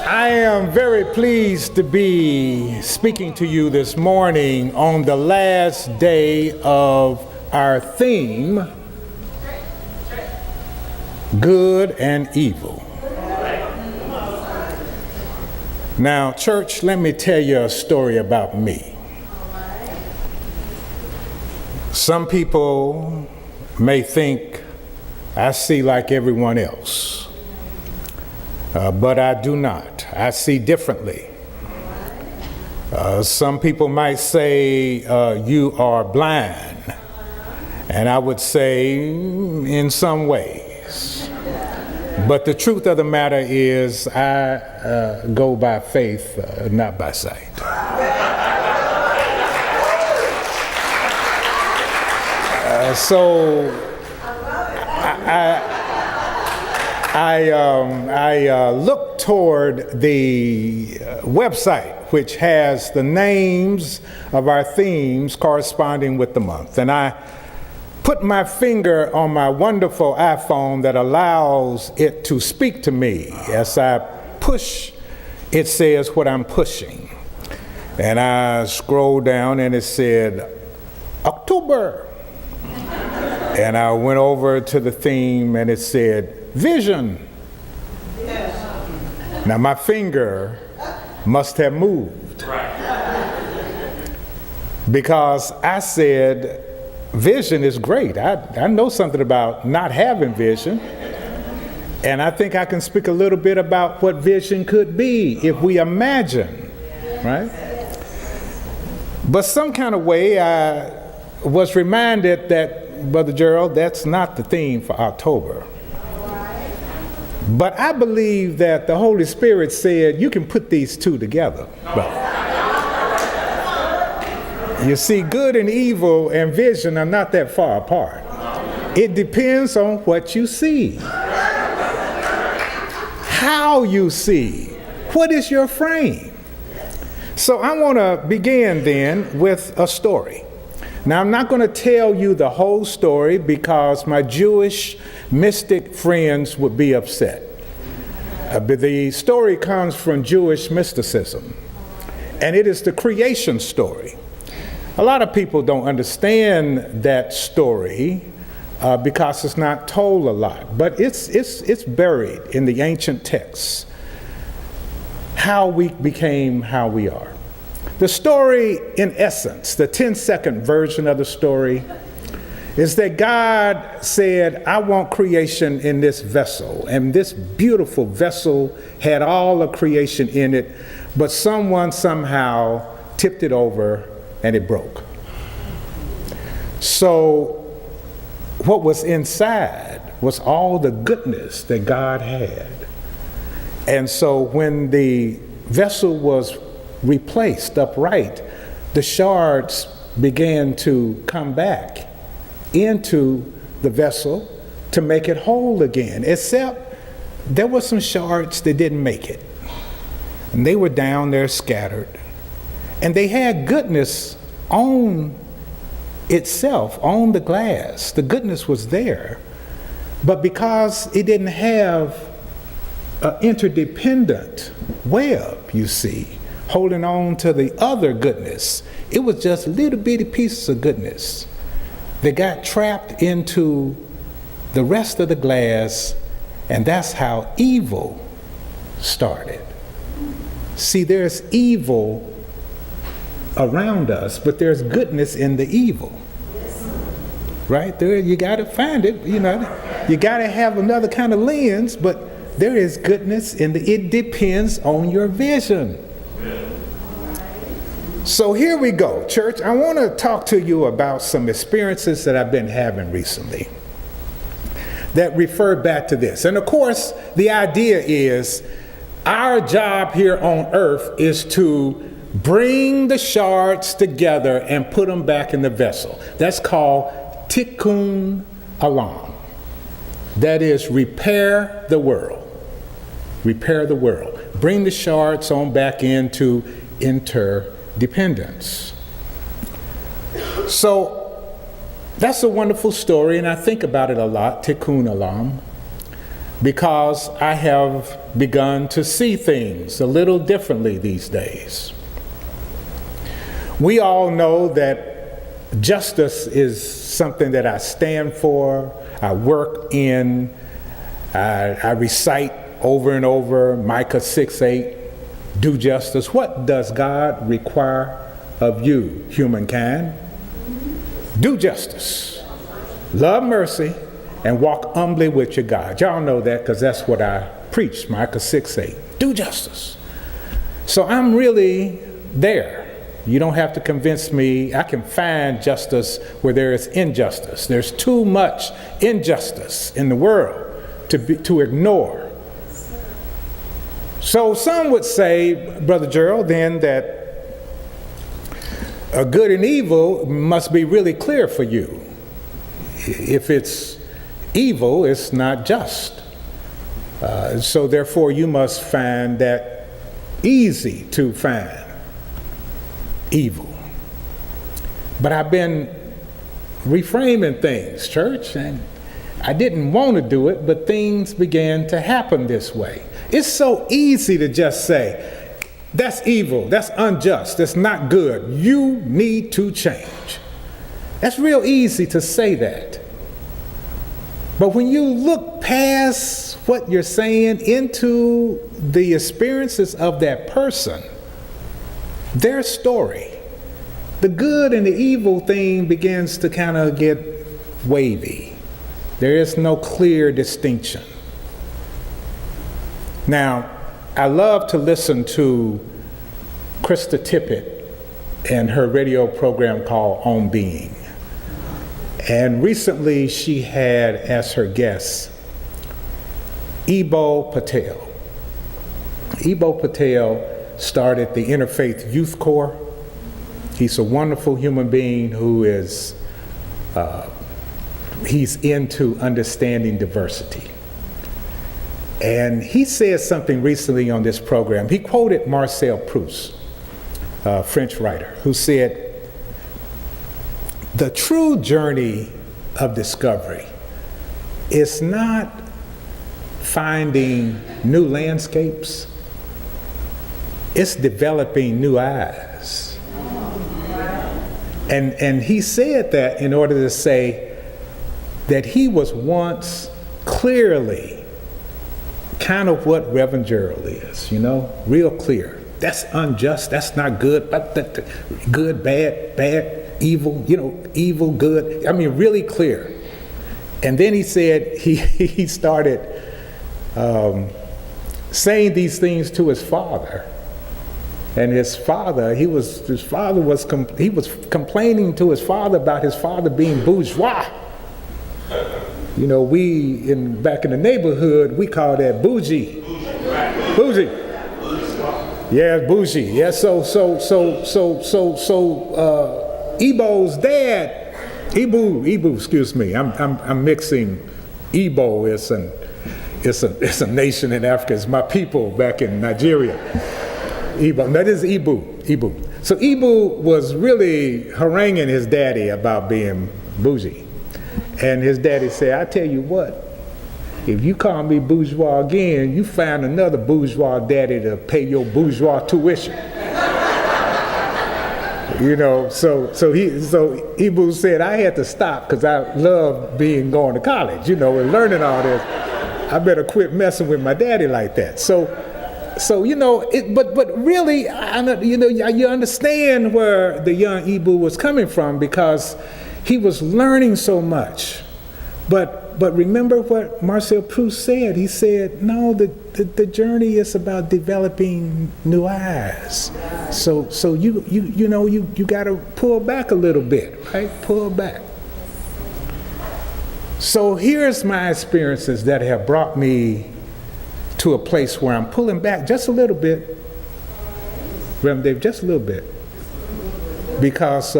I am very pleased to be speaking to you this morning on the last day of our theme, Good and Evil. Now, church, let me tell you a story about me. Some people may think I see like everyone else. But I do not. I see differently. Some people might say you are blind, and I would say in some ways. But the truth of the matter is I go by faith, not by sight. So I looked toward the website, which has the names of our themes corresponding with the month. And I put my finger on my wonderful iPhone that allows it to speak to me. As I push, it says what I'm pushing. And I scrolled down and it said, October. And I went over to the theme and it said, Vision. Now my finger must have moved because I said vision is great. I know something about not having vision, and I think I can speak a little bit about what vision could be if we imagine, right? But some kind of way I was reminded that, Brother Gerald, that's not the theme for October. But I believe that the Holy Spirit said you can put these two together. But you see, good and evil and vision are not that far apart. It depends on what you see, how you see, what is your frame. So I want to begin then with a story. Now, I'm not going to tell you the whole story because my Jewish mystic friends would be upset. But the story comes from Jewish mysticism, and it is the creation story. A lot of people don't understand that story because it's not told a lot, but it's buried in the ancient texts, how we became how we are. The story, in essence, the 10-second version of the story, is that God said, I want creation in this vessel. And this beautiful vessel had all of creation in it, but someone somehow tipped it over and it broke. So what was inside was all the goodness that God had. And so when the vessel was replaced upright, the shards began to come back into the vessel to make it whole again, except there were some shards that didn't make it. And they were down there scattered. And they had goodness on itself, on the glass. The goodness was there. But because it didn't have an interdependent web, you see, holding on to the other goodness, it was just little bitty pieces of goodness that got trapped into the rest of the glass, and that's how evil started. See, there's evil around us, but there's goodness in the evil. Right there, you got to find it, you got to have another kind of lens, but there is goodness in it depends on your vision. So here we go, church. I want to talk to you about some experiences that I've been having recently that refer back to this. And of course, the idea is our job here on earth is to bring the shards together and put them back in the vessel. That's called tikkun olam. That is, repair the world. Repair the world. Bring the shards on back into interdependence. So that's a wonderful story, and I think about it a lot, tikkun olam. because I have begun to see things a little differently these days. We all know that justice is something that I stand for, I work in, I recite over and over Micah 6:8, do justice. What does God require of you, humankind? Do justice, love mercy, and walk humbly with your God. Y'all know that because that's what I preach, Micah 6:8. Do justice. So I'm really there. You don't have to convince me. I can find justice where there is injustice. There's too much injustice in the world to ignore. So some would say, Brother Gerald, then that a good and evil must be really clear for you. If it's evil, it's not just. So therefore you must find that easy to find evil. But I've been reframing things, church, and I didn't want to do it, but things began to happen this way. It's so easy to just say, that's evil, that's unjust, that's not good, you need to change. That's real easy to say that. But when you look past what you're saying into the experiences of that person, their story, the good and the evil thing begins to kind of get wavy. There is no clear distinction. Now, I love to listen to Krista Tippett and her radio program called On Being. And recently she had as her guest Ebo Patel. Ebo Patel started the Interfaith Youth Corps. He's a wonderful human being who is, he's into understanding diversity. And he said something recently on this program. He quoted Marcel Proust, a French writer, who said, the true journey of discovery is not finding new landscapes, it's developing new eyes. And he said that in order to say that he was once clearly kind of what Reverend Gerald is, you know, real clear. That's unjust, that's not good, but good, bad, evil, you know, evil, good. I mean, really clear. And then he said he started saying these things to his father. And his father was complaining to his father about his father being bourgeois. You know, back in the neighborhood, we call that bougie. Bougie. Yeah, bougie. Yeah, so Ebo's dad, Ibu, excuse me. I'm mixing Igbo. It's a nation in Africa. It's my people back in Nigeria. Igbo. That is Ibu. So Ibu was really haranguing his daddy about being bougie. And his daddy said, I tell you what, if you call me bourgeois again, you find another bourgeois daddy to pay your bourgeois tuition. You know, so Ibu said, I had to stop because I love going to college, you know, and learning all this. I better quit messing with my daddy like that. So you know, but really, you know, you understand where the young Ibu was coming from because he was learning so much. But remember what Marcel Proust said. He said, no, the journey is about developing new eyes. So you know, you got to pull back a little bit, right? Pull back. So here's my experiences that have brought me to a place where I'm pulling back just a little bit, Reverend Dave, just a little bit, because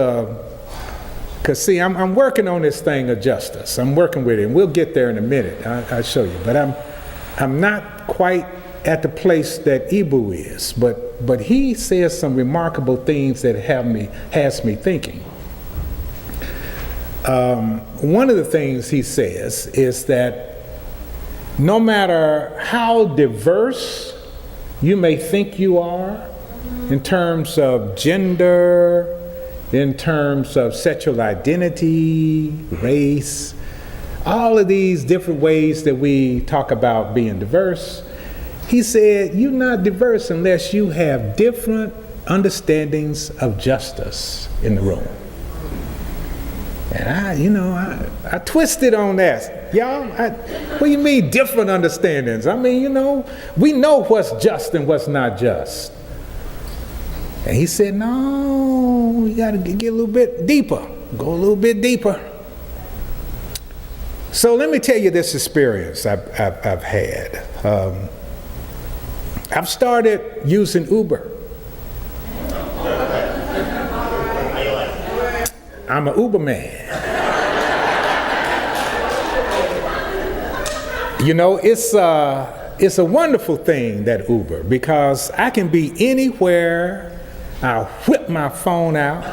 see, I'm working on this thing of justice. I'm working with it, and we'll get there in a minute. I'll show you. But I'm not quite at the place that Ibu is. But he says some remarkable things that has me thinking. One of the things he says is that no matter how diverse you may think you are in terms of gender, in terms of sexual identity, race, all of these different ways that we talk about being diverse, he said, you're not diverse unless you have different understandings of justice in the room. And I twisted on that. Y'all, what do you mean different understandings? I mean, we know what's just and what's not just. And he said, no, you got to get a little bit deeper. Go a little bit deeper. So let me tell you this experience I've had. I've started using Uber. I'm an Uber man. It's a wonderful thing, that Uber, because I can be anywhere. I'll whip my phone out.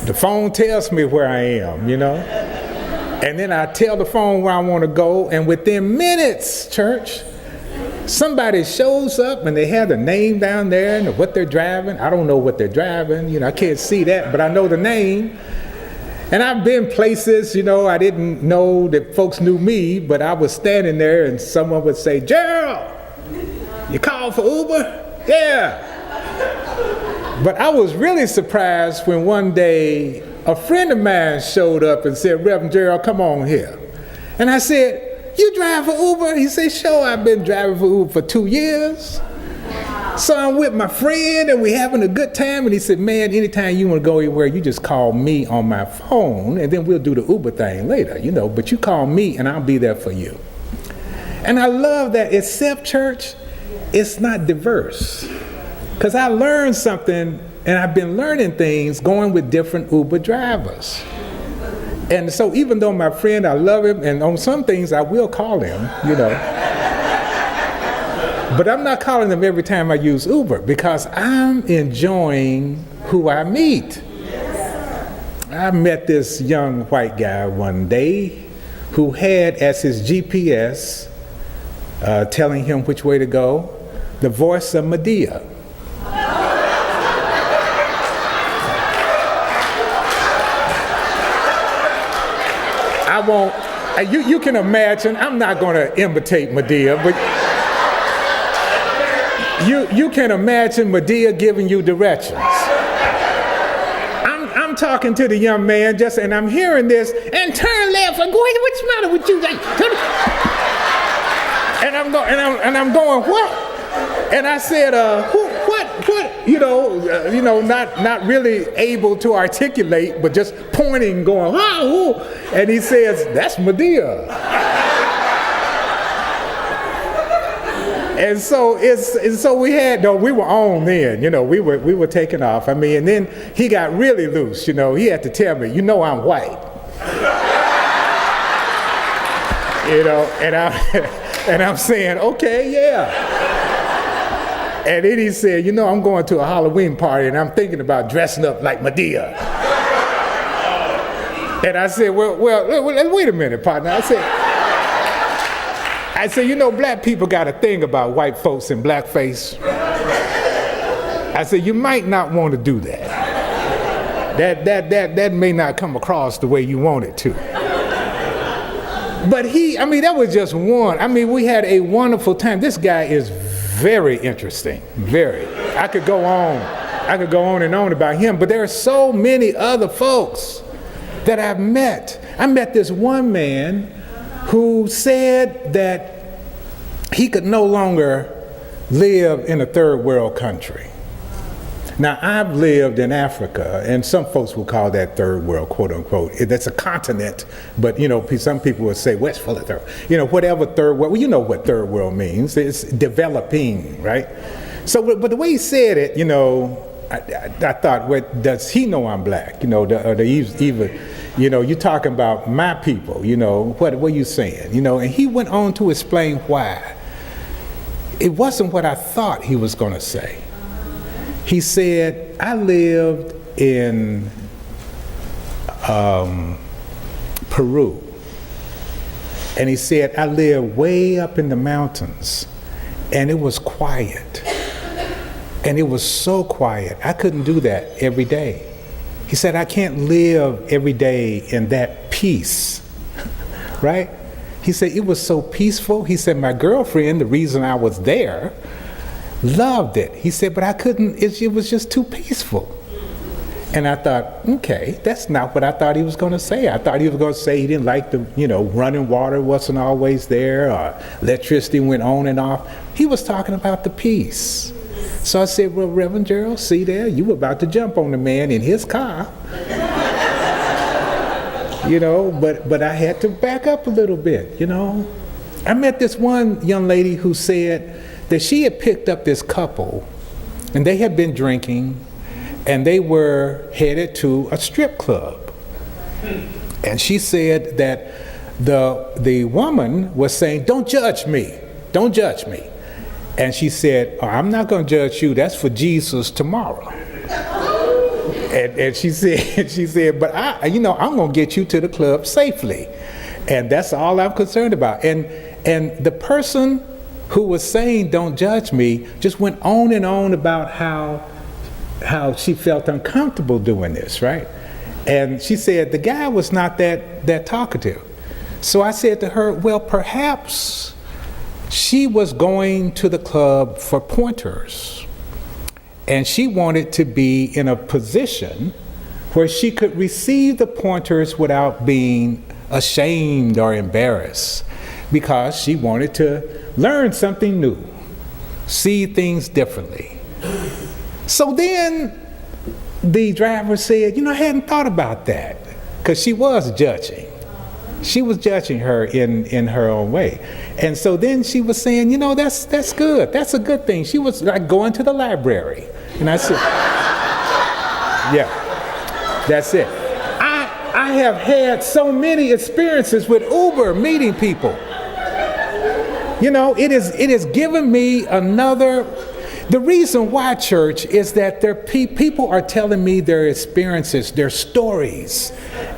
The phone tells me where I am, And then I tell the phone where I want to go, and within minutes, church, somebody shows up and they have the name down there and what they're driving. I don't know what they're driving, I can't see that, but I know the name. And I've been places, I didn't know that folks knew me, but I was standing there and someone would say, Gerald, you called for Uber? Yeah. But I was really surprised when one day a friend of mine showed up and said, Reverend Gerald, come on here. And I said, you drive for Uber? He said, sure, I've been driving for Uber for 2 years. So I'm with my friend and we're having a good time. And he said, man, anytime you want to go anywhere, you just call me on my phone and then we'll do the Uber thing later, but you call me and I'll be there for you. And I love that, except church, it's not diverse. Because I learned something, and I've been learning things going with different Uber drivers. And so even though my friend, I love him, and on some things I will call him, But I'm not calling them every time I use Uber, because I'm enjoying who I meet. I met this young white guy one day who had as his GPS, telling him which way to go, the voice of Medea. You can imagine, I'm not going to imitate Medea, but you can imagine Medea giving you directions. I'm talking to the young man and I'm hearing this, and turn left, and go, what's the matter with you? And I'm going, what? And I said, what? Not really able to articulate, but just pointing, going, oh. And he says, that's Medea. And so we were on then, we were taking off. And then he got really loose, he had to tell me, I'm white. And I'm saying, okay, yeah. And then he said, I'm going to a Halloween party and I'm thinking about dressing up like Medea. And I said, well, wait a minute, partner. I said, black people got a thing about white folks and blackface. I said, you might not want to do that. That may not come across the way you want it to. But that was just one. We had a wonderful time. This guy is very interesting, very. I could go on and on about him, but there are so many other folks that I've met. I met this one man who said that he could no longer live in a third world country. Now, I've lived in Africa, and some folks will call that third world, quote unquote. That's a continent, but some people would say, what's full of third? Whatever third world, what third world means. It's developing, right? So, but the way he said it, I thought, what does he know I'm black? You're talking about my people, what are you saying? And he went on to explain why. It wasn't what I thought he was going to say. He said, I lived in Peru, And he said, I live way up in the mountains, and it was quiet. And it was so quiet. I couldn't do that every day. He said, I can't live every day in that peace, right? He said, it was so peaceful. He said, my girlfriend, the reason I was there, loved it. He said, but I couldn't, it was just too peaceful. And I thought, okay, that's not what I thought he was going to say. I thought he was going to say he didn't like the, running water wasn't always there, or electricity went on and off. He was talking about the peace. So I said, well, Reverend Gerald, see there, you were about to jump on the man in his car. But I had to back up a little bit, I met this one young lady who said that she had picked up this couple, and they had been drinking, and they were headed to a strip club. And she said that the woman was saying, don't judge me, don't judge me. And she said, oh, I'm not going to judge you, that's for Jesus tomorrow. And she said, but I'm going to get you to the club safely. And that's all I'm concerned about. And the person who was saying, don't judge me, just went on and on about how she felt uncomfortable doing this, right? And she said the guy was not that talkative. So I said to her, well, perhaps she was going to the club for pointers, and she wanted to be in a position where she could receive the pointers without being ashamed or embarrassed, because she wanted to learn something new, see things differently. So then the driver said, I hadn't thought about that, because she was judging. She was judging her in her own way. And so then she was saying, that's good. That's a good thing. She was like going to the library. And I said, yeah, that's it. I have had so many experiences with Uber meeting people. It has given me another. The reason why, church, is that people are telling me their experiences, their stories.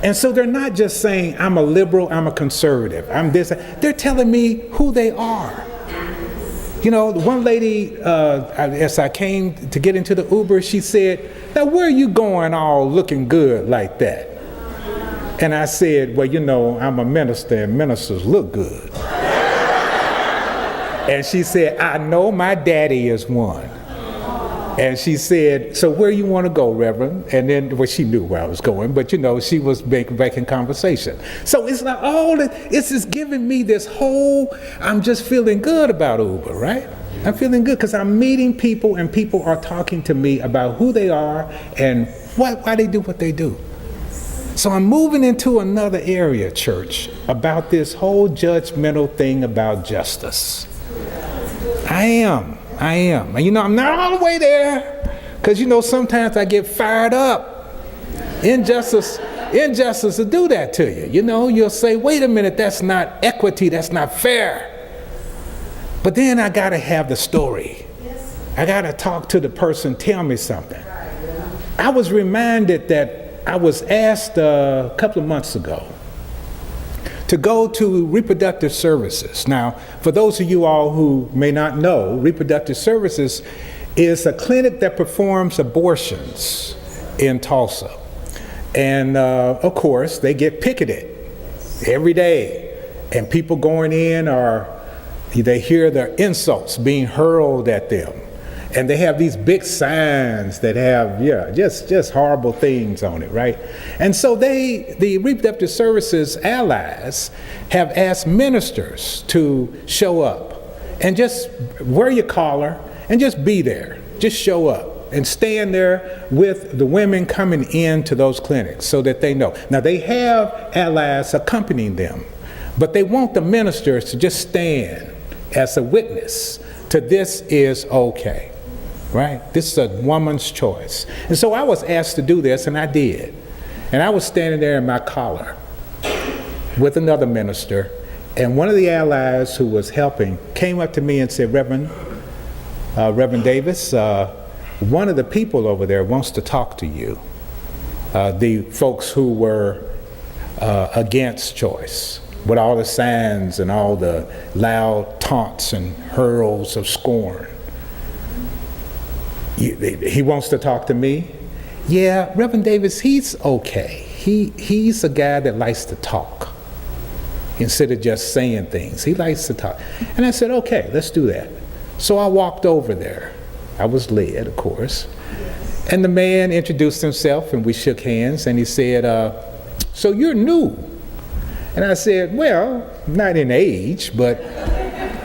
And so they're not just saying, I'm a liberal, I'm a conservative, I'm this. They're telling me who they are. One lady, as I came to get into the Uber, she said, now where are you going all looking good like that? And I said, well, I'm a minister, and ministers look good. And she said, I know, my daddy is one. And she said, so where you want to go, Reverend? And then, well, she knew where I was going, but she was making conversation. So it's like it's just giving me this whole, I'm just feeling good about Uber, right? I'm feeling good because I'm meeting people, and people are talking to me about who they are and why they do what they do. So I'm moving into another area, church, about this whole judgmental thing about justice. I am. And I'm not all the way there, because sometimes I get fired up. Injustice will do that to you. You'll say, wait a minute, that's not equity, that's not fair. But then I gotta have the story. I gotta talk to the person, tell me something. I was reminded that I was asked a couple of months ago to go to reproductive services. Now, for those of you all who may not know, reproductive services is a clinic that performs abortions in Tulsa. And of course, they get picketed every day. And people going in they hear their insults being hurled at them. And they have these big signs that have, just horrible things on it, right? And so the reproductive services allies have asked ministers to show up and just wear your collar and just be there. Just show up and stand there with the women coming into those clinics so that they know. Now, they have allies accompanying them, but they want the ministers to just stand as a witness to this is okay. Right? This is a woman's choice. And so I was asked to do this, and I did. And I was standing there in my collar with another minister, and one of the allies who was helping came up to me and said, Reverend Davis, one of the people over there wants to talk to you. The folks who were against choice. with all the signs and all the loud taunts and hurls of scorn. He wants to talk to me. Yeah, Reverend Davis, he's okay. He's a guy that likes to talk instead of just saying things. He likes to talk. And I said, okay, let's do that. So I walked over there. I was led, of course. And the man introduced himself, and we shook hands, and he said, so you're new? And I said, well, not in age, but,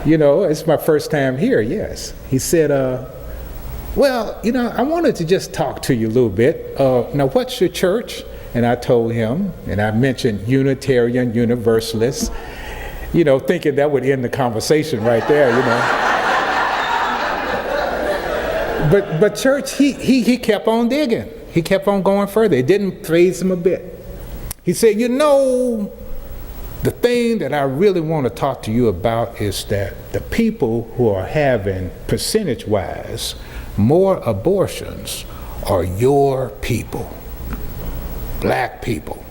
it's my first time here, yes. He said, well, I wanted to just talk to you a little bit. Now, what's your church? And I told him, and I mentioned Unitarian Universalist, thinking that would end the conversation right there, But church, he kept on digging. He kept on going further. It didn't faze him a bit. He said, the thing that I really want to talk to you about is that the people who are having, percentage-wise, more abortions are your people, black people.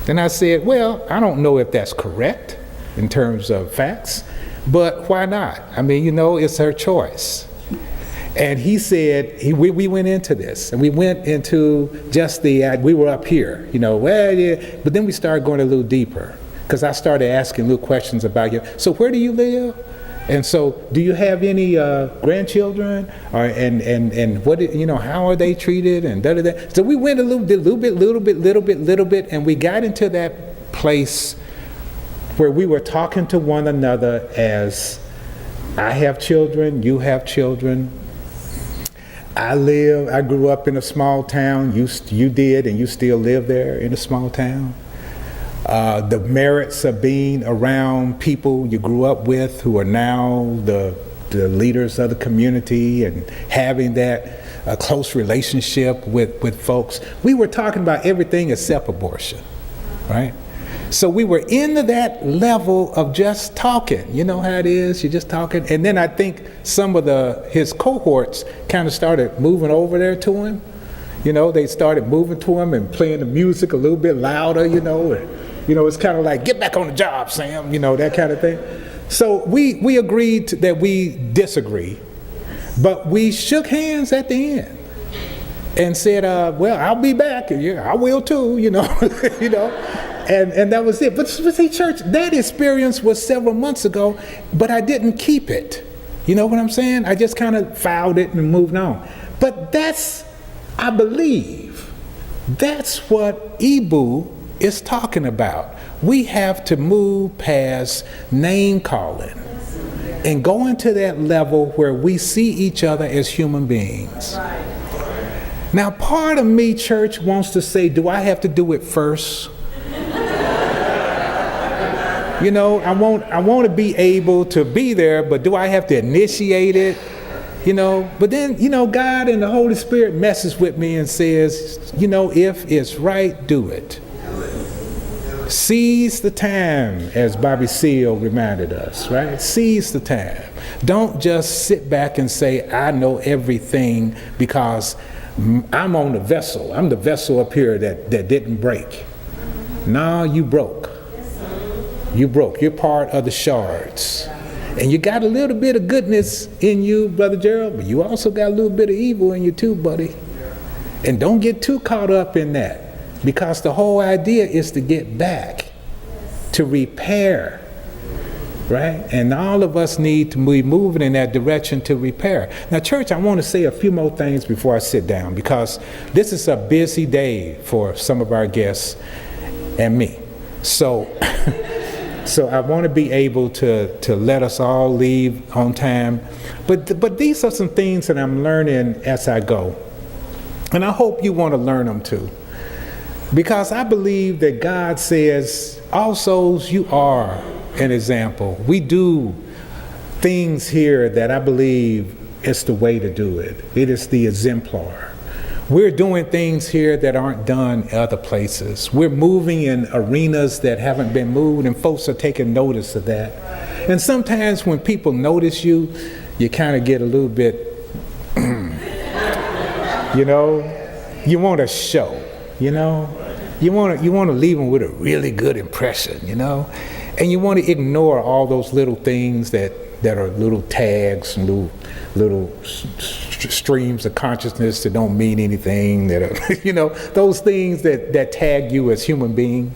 Then I said, well, I don't know if that's correct in terms of facts, but why not? I mean, it's her choice. And he said, we went into this, and we went into just we were up here, well, yeah, but then we started going a little deeper, because I started asking little questions about you. So where do you live? And so, do you have any grandchildren? And what, how are they treated? And da da da. So we went a little bit, and we got into that place where we were talking to one another as, I have children, you have children. I grew up in a small town. You did, and you still live there in a small town. The merits of being around people you grew up with who are now the leaders of the community, and having that close relationship with folks. We were talking about everything except abortion, right? So we were into that level of just talking. You know how it is, you're just talking. And then I think some of his cohorts kind of started moving over there to him. They started moving to him and playing the music a little bit louder, and, it's kind of like, get back on the job, Sam, that kind of thing. So we agreed that we disagree, but we shook hands at the end and said, well, I'll be back, and yeah, I will too, And that was it. But see, church, that experience was several months ago, but I didn't keep it. You know what I'm saying? I just kind of filed it and moved on. But I believe, that's what Ibu is talking about. We have to move past name calling and go into that level where we see each other as human beings. Now, part of me, church, wants to say, do I have to do it first? I want to be able to be there, but do I have to initiate it? But then, God and the Holy Spirit messes with me and says, if it's right, do it. Seize the time, as Bobby Seale reminded us, right? Seize the time. Don't just sit back and say, I know everything because I'm on the vessel. I'm the vessel up here that didn't break. No, you broke. You broke. You're part of the shards. And you got a little bit of goodness in you, Brother Gerald, but you also got a little bit of evil in you too, buddy. And don't get too caught up in that, because the whole idea is to get back, to repair, right? And all of us need to be moving in that direction to repair. Now, church, I want to say a few more things before I sit down, because this is a busy day for some of our guests and me. So I want to be able to let us all leave on time. But these are some things that I'm learning as I go. And I hope you want to learn them too. Because I believe that God says, all souls, you are an example. We do things here that I believe is the way to do it. It is the exemplar. We're doing things here that aren't done other places. We're moving in arenas that haven't been moved, and folks are taking notice of that. And sometimes when people notice you, you kind of get a little bit, you want to show, you You want to leave them with a really good impression, you know? And you want to ignore all those little things that are little tags and little streams of consciousness that don't mean anything, that are, you know, those things that tag you as human being.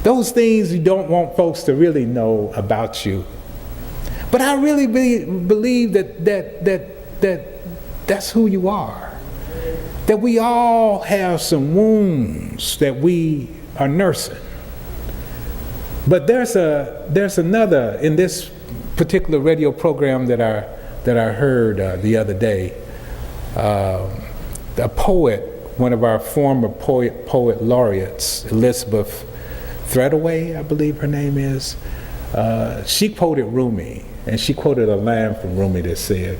Those things you don't want folks to really know about you. But I really believe that's who you are. That we all have some wounds that we are nursing. But there's another, in this particular radio program that I heard the other day, a poet, one of our former poet laureates, Elizabeth Threadaway, I believe her name is, she quoted Rumi, and she quoted a line from Rumi that said,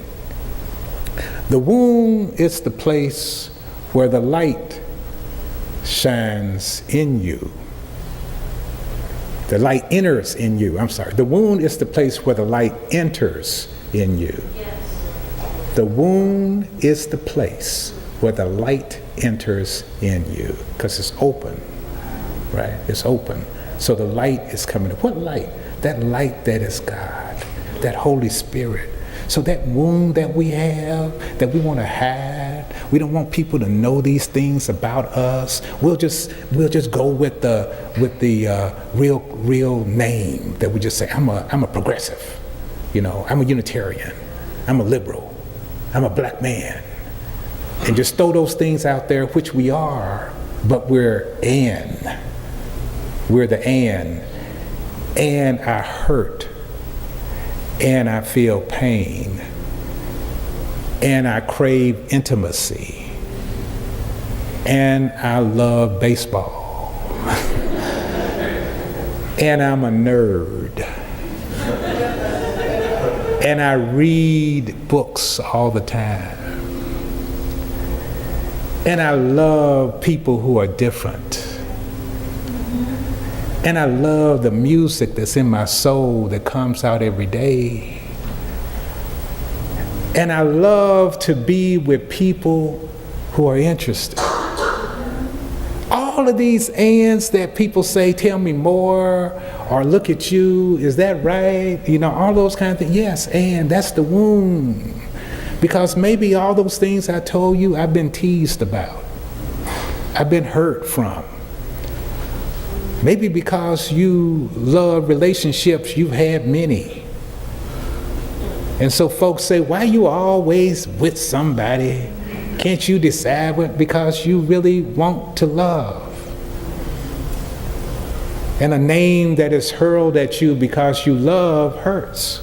"The womb is the place where the light shines in you. The light enters in you." I'm sorry. The womb is the place where the light enters in you. Yes. The womb is the place where the light enters in you, because it's open, right? It's open. So the light is coming. What light? That light that is God, that Holy Spirit. So that wound that we have, that we want to hide, we don't want people to know these things about us. We'll just go with the real name, that we just say, I'm a progressive, you know, I'm a Unitarian, I'm a liberal, I'm a black man, and just throw those things out there, which we are, but we're the and I hurt, and I feel pain, and I crave intimacy, and I love baseball, and I'm a nerd, and I read books all the time, and I love people who are different. And I love the music that's in my soul that comes out every day. And I love to be with people who are interested. All of these ands that people say, tell me more, or look at you, is that right? You know, all those kind of things. Yes, and that's the wound. Because maybe all those things I told you, I've been teased about. I've been hurt from. Maybe because you love relationships, you've had many. And so folks say, why are you always with somebody? Can't you decide what? Because you really want to love. And a name that is hurled at you because you love hurts.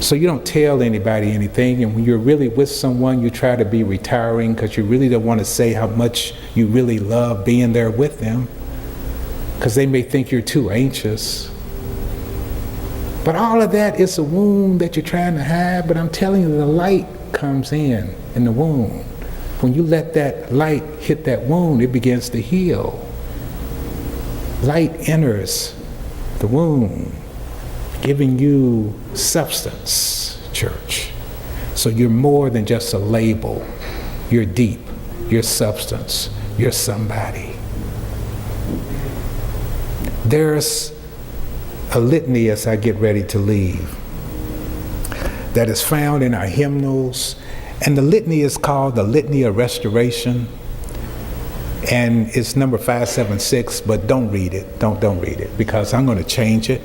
So you don't tell anybody anything, and when you're really with someone, you try to be retiring because you really don't want to say how much you really love being there with them, because they may think you're too anxious. But all of that is a wound that you're trying to hide, but I'm telling you, the light comes in the wound. When you let that light hit that wound, it begins to heal. Light enters the wound, giving you substance, church. So you're more than just a label. You're deep, you're substance, you're somebody. There's a litany as I get ready to leave that is found in our hymnals, and the litany is called the Litany of Restoration, and it's number 576, but don't read it, don't read it, because I'm going to change it.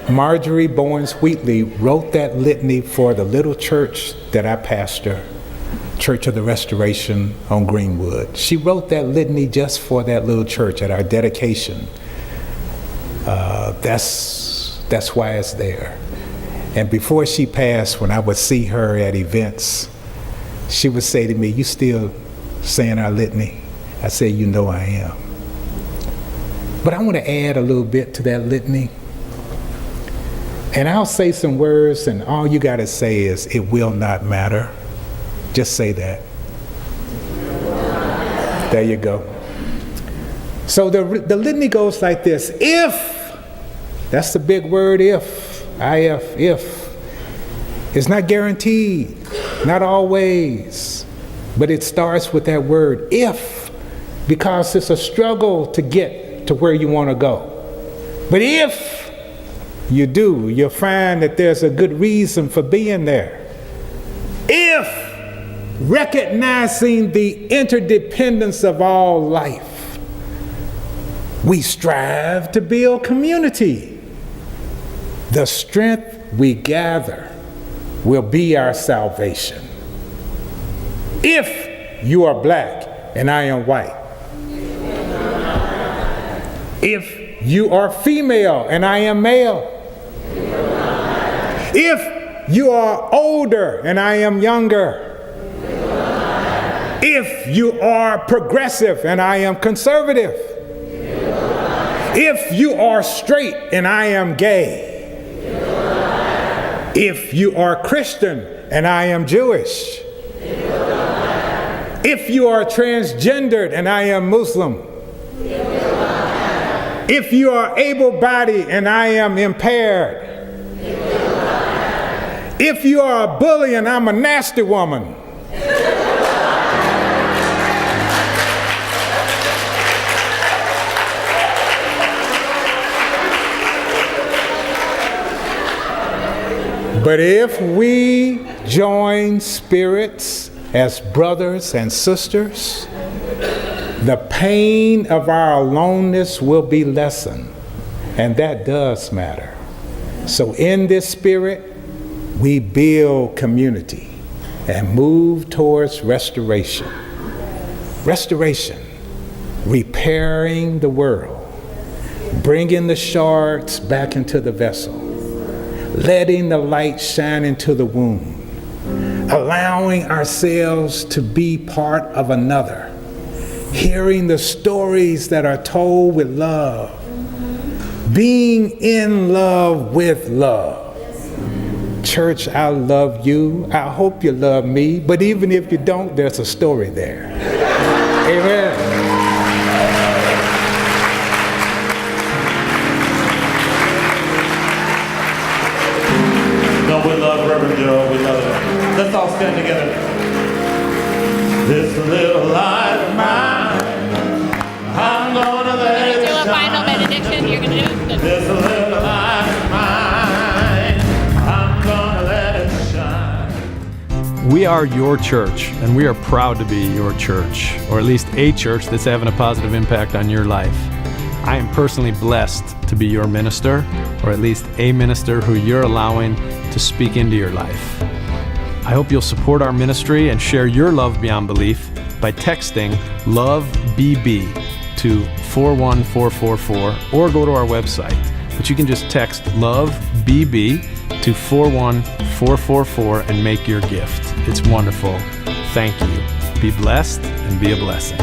Marjorie Bowens-Wheatley wrote that litany for the little church that I pastor, Church of the Restoration on Greenwood. She wrote that litany just for that little church at our dedication. That's why it's there. And before she passed, when I would see her at events, she would say to me, "You still saying our litany?" I said, "You know I am." But I want to add a little bit to that litany. And I'll say some words, and all you got to say is, "It will not matter." Just say that. There you go. So the litany goes like this. If, that's the big word, if. If. It's not guaranteed. Not always. But it starts with that word, if, because it's a struggle to get to where you want to go. But if you do, you'll find that there's a good reason for being there. If recognizing the interdependence of all life, we strive to build community. The strength we gather will be our salvation. If you are black and I am white, if you are female and I am male, if you are older and I am younger, if you are progressive and I am conservative, if you are straight and I am gay, if you are Christian and I am Jewish, if you are transgendered and I am Muslim, if you are able-bodied and I am impaired, if you are a bully and I'm a nasty woman, but if we join spirits as brothers and sisters, the pain of our aloneness will be lessened, and that does matter. So in this spirit, we build community and move towards restoration. Restoration, repairing the world, bringing the shards back into the vessel, letting the light shine into the wound, allowing ourselves to be part of another, hearing the stories that are told with love, being in love with love. Church, I love you. I hope you love me. But even if you don't, there's a story there. Amen. No, we love Reverend Gerald. We love it. Let's all stand together. This little light of mine, I'm gonna let it shine. Do a final benediction. You're gonna do it. This little light of mine, I'm gonna let it shine. We are your church, and we are proud to be your church, or at least a church that's having a positive impact on your life. I am personally blessed to be your minister, or at least a minister who you're allowing to speak into your life. I hope you'll support our ministry and share your love beyond belief by texting LOVEBB to 41444 or go to our website. But you can just text LOVEBB to 41444 and make your gift. It's wonderful. Thank you. Be blessed and be a blessing.